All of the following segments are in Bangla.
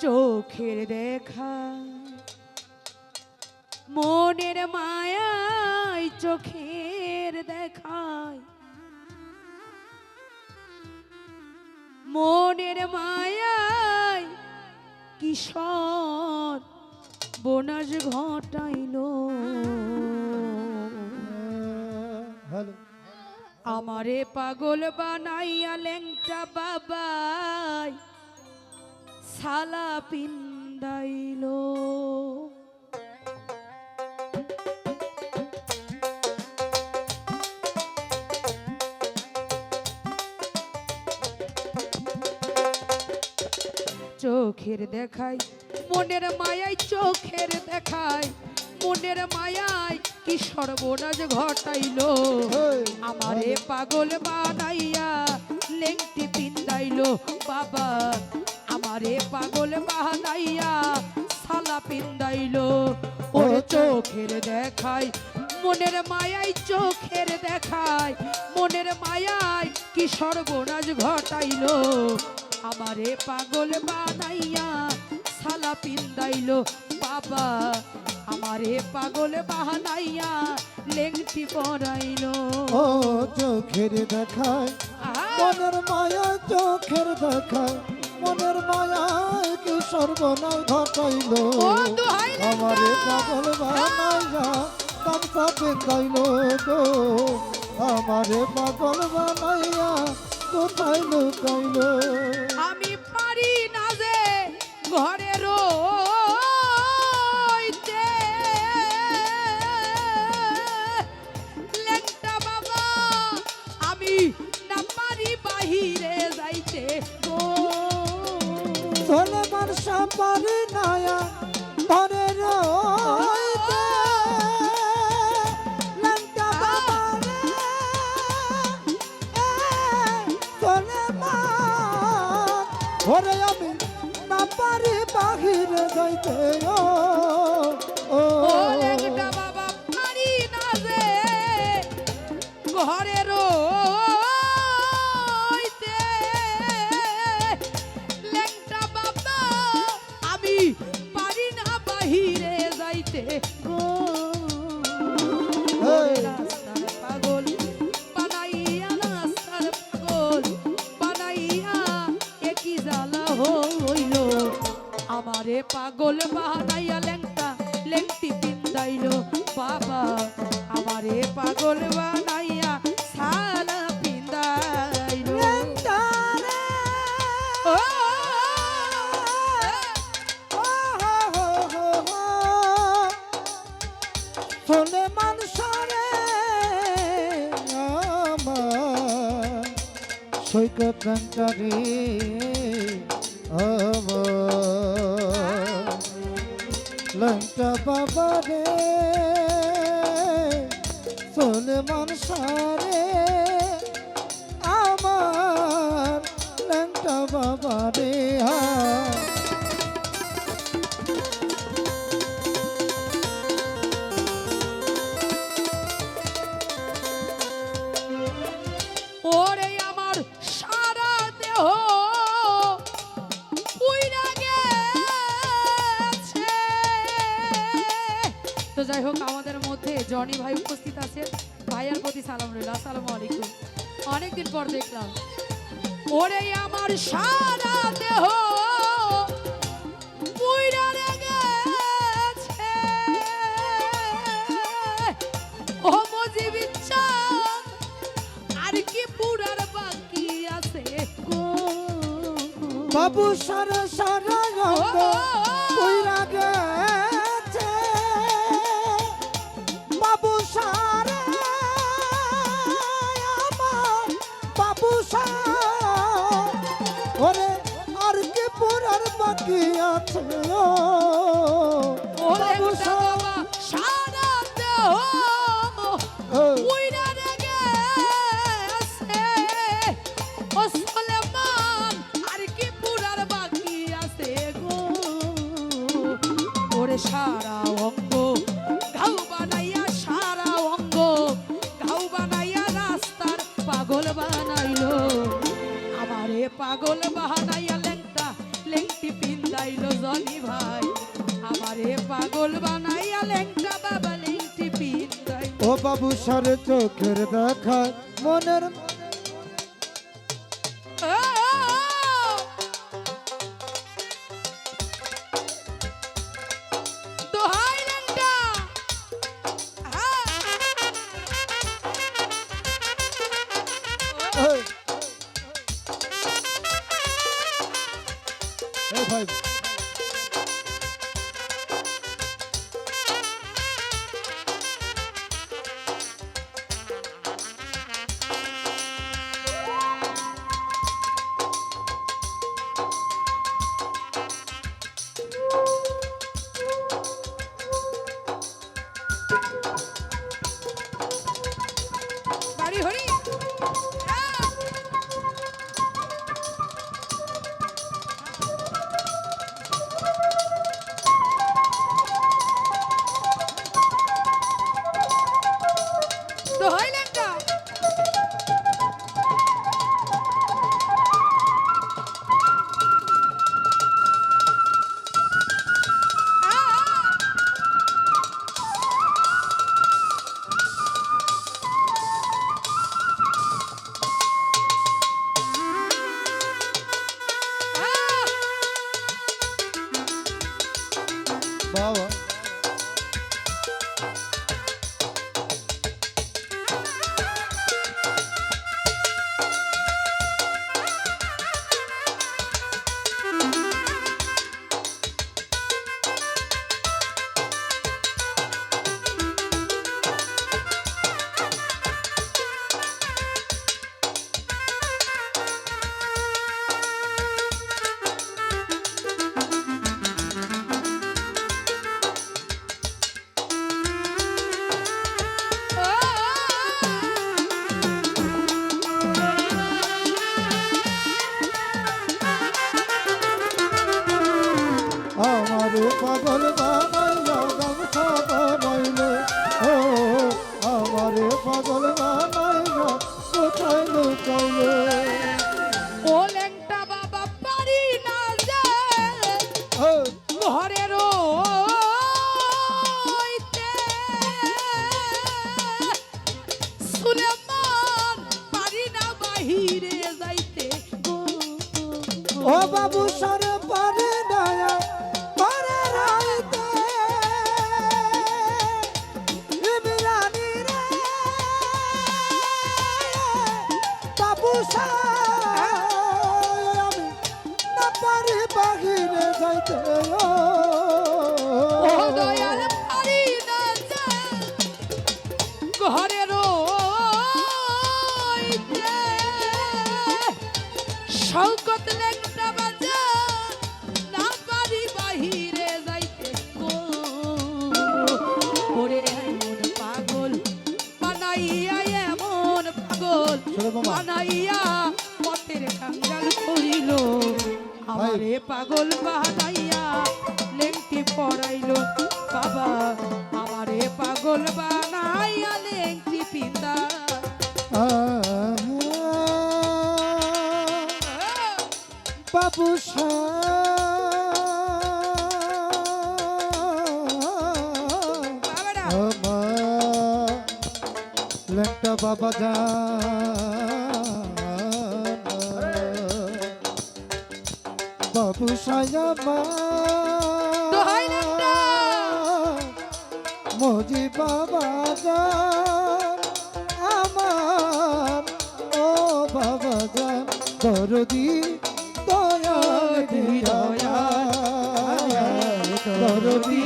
চোখের দেখা মনের মায়ায় চোখের দেখায় মনের মায়ায় কিশোর বোনাস ঘটাইল আমারে পাগল বানাইয়া লেংটা বাবাই সালা পিন্দাইল চোখের দেখাই মনের মায়ায় চোখের দেখায় মনের মায়ায় কি সর্বনাশ ঘটাইল আমারে পাগল বানাইয়া লেংটি পিন্দাইল বাবা আমারে পাগল বানাইয়া সালা পিন্দাইল ওরে চোখের দেখাই মনের মায়ায় চোখের দেখায় মনের মায়ায় কি সর্বনাশ ঘটাইল আমারে পাগল বানাইয়া সালা পিন্দাইল বাবা আমারে পাগল বানাইয়া লেংটি পরাইল ও চোখের দেখায় মনের মায়া চোখের দেখায় মনের মায়ায় কি সর্বনাশ ঘটাইল আমারে পাগল বানাইয়া গামছা পিন্দাইল গো আমারে পাগল বানাইয়া কোথায় লুকাইল আমি পারি না যে ঘরে রইতে লেংটা বাবা আমি না পারি বাহিরে যাইতে চলে মানসা পারি নায়া ঘরে রইতে লেংটা বাবা ঘরে আমি না পারি বাহিরে যাইতে ও লেংটা বাবা পারি না যে ঘরে রইতে লেংটা বাবা আমি পারি না বাহিরে যাইতে গো রাস্তার পাগল বানাইয়া রাস্তার পাগল বানাইয়া একই জ্বালা হইল আমারে পাগল বানাইয়া লেংটি পিন্দাইল বাবা আমারে পাগল বানাইয়া সালা পিন্দাইল চলে মানসারে আমার সৈকত কান্তারে আমার লঙ্কা বাবা রে চলে মানসারে আমার লঙ্কা বাবা রে ওরে আমার সারা দেহ পুইরা গেছে তো যাই হোক আমাদের মধ্যে জনি ভাই উপস্থিত আছে ভাইয়ার প্রতি সালাম রইল আসসালামু আলাইকুম অনেকদিন পর দেখলাম ওরে আমার সারা দেহ পুইরা গেছে ও মজিবির চাঁদ আর কি পুরার বাকি আছে গো বাবু সারা সারা রঙ পুইরা গেছে বাবু সারা আমার বাবু সারা ওরে আর কি পুরার বাকি আছে ও বাবু সারা সারা দেহ পুইরা গেছে ও সুলেমান আর কি পুরার বাকি আছে গো ওরে সারা অঙ্গ ঘাউ বানাইয়া সারা অঙ্গ ঘাউ বানাইয়া রাস্তার পাগল বানাইলো আমারে পাগল বানাইয়া লেংটি পিন্দাইলো বাবু সারে চোখের দেখায় মনের ও, দোহাই ল্যাংটা। হ্যাঁ। এই, এই ভাই বাড়ি হরি। হ্যাঁ। দোহাই ল্যাংটা। বাবা আমারে পাগল বানাইলো গামছা বানাইলো ও আমারে পাগল বানাইলো কোথায় লুকাইলো ও ল্যাংটা বাবা পারি না যে ও ঘরের সুলেমান পারি না বাহিরে যাইতে ও বাবু সারে পারে না পারে রাইতে ইমরানি রে বাবু সারে আমি না পারি বাহিরে যাইতে ও দয়াল পারি না যে ঘরের শৌকত ল্যাংটা বাজা না পারি বাহিরে যাইতে ওরে এমন পাগল বানাইয়া এমন পাগল শোনো মামা। বানাইয়া পথের কাঙ্গাল করিল আমারে পাগল বানাইয়া লেংটি পড়াইল বাবা আমারে পাগল বানাইয়া লেংটি পিতা বাবু বাবারা লেংটা বাবা বাবু সায়ামা দোহাই ল্যাংটা। মজি বাবা আমার ও বাবা জান দরদি দয়াল দয়া দরদি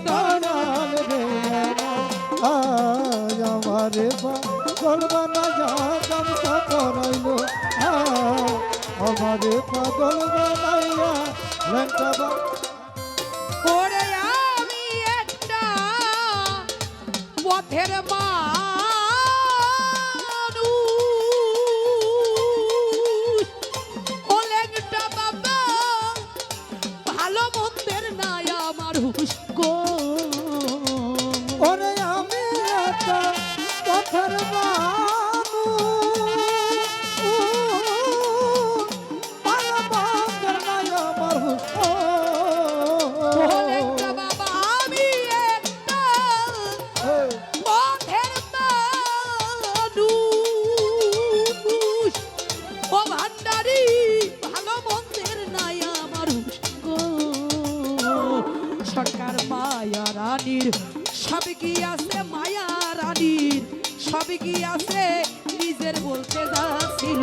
দয়াল আয় আমারে পাগল বানায়া গামছা পরাইলো আমারে পাগল বানাইয়া লেংটা ওরে আমি একটা পথের মানুষ ও ল্যাংটা বাবা ভালো মন্দের নাই আমার হুশ গো ওরে আমি একটা পথের ও ল্যাংটা বাবা আমি একটা পথের রানীর সব কি আছে মায়া রানীর সব কি আছে নিজের বলতে যাচ্ছিল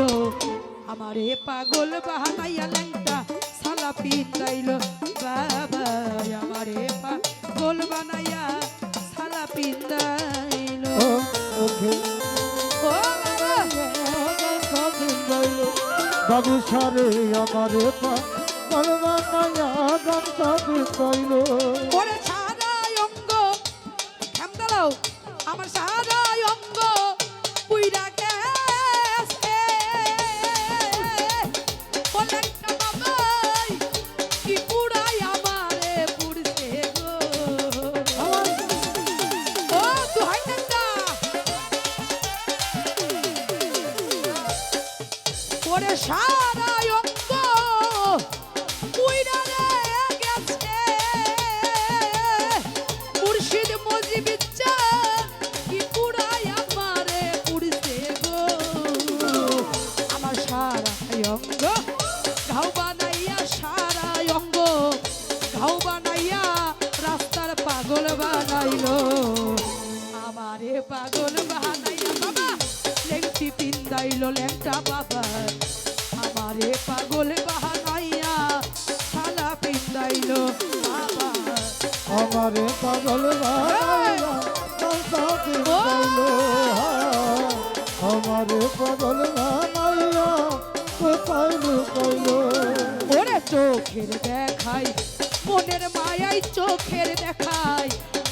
আমারে পাগল বাহানাইয়া ল্যাংটা সালা পিন্দাইল বাবা আমারে পাগল বানাইয়া সালা পিন্দাইল ওকে ও বাবা বাবু সারে আমারে পালবা মায়া গামছা বিকাইল ওরে সারা অঙ্গ খেমদালাও আমার সারা অঙ্গ পুইরা গেছে বলে একটা বাবাই কি পুরাই আমারে পুড়ছে গো ও তুই হাইটা ওরে সারা অঙ্গ পুইরা গেছে মুর্শিদ মজিবিচ্চা কি পুরাই আমারে পুড়ছে গো আমার সারা অঙ্গ ঘাও বানাইয়া সারা অঙ্গ ঘাও বানাইয়া রাস্তার পাগল বানাইলো আমারে পাগল বানাইয়া বাবা লেংটি পিন্দাইলো ল্যাংটা বাবা আমারে পাগল বানাইয়া সালা পিন্দাইলো বাবা আমারে পাগল বানাইয়া গামছা বিকাইল আমারে পাগল বানাইয়া কইল কইল ওরে চোখের দেখাই মনের মায়াই চোখের দেখাই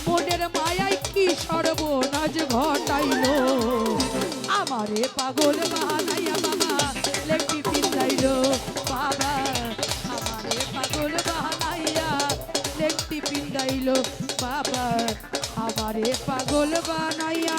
মনের মায়াই কি সর্বনাশ ঘটাইলো আমারে পাগল বানাইয়া বাবা লেখি পিন্দাইলো বাবা আমারে পাগল বানাইয়া লেখি পিন্দাইলো বাবা আমারে পাগল বানাইয়া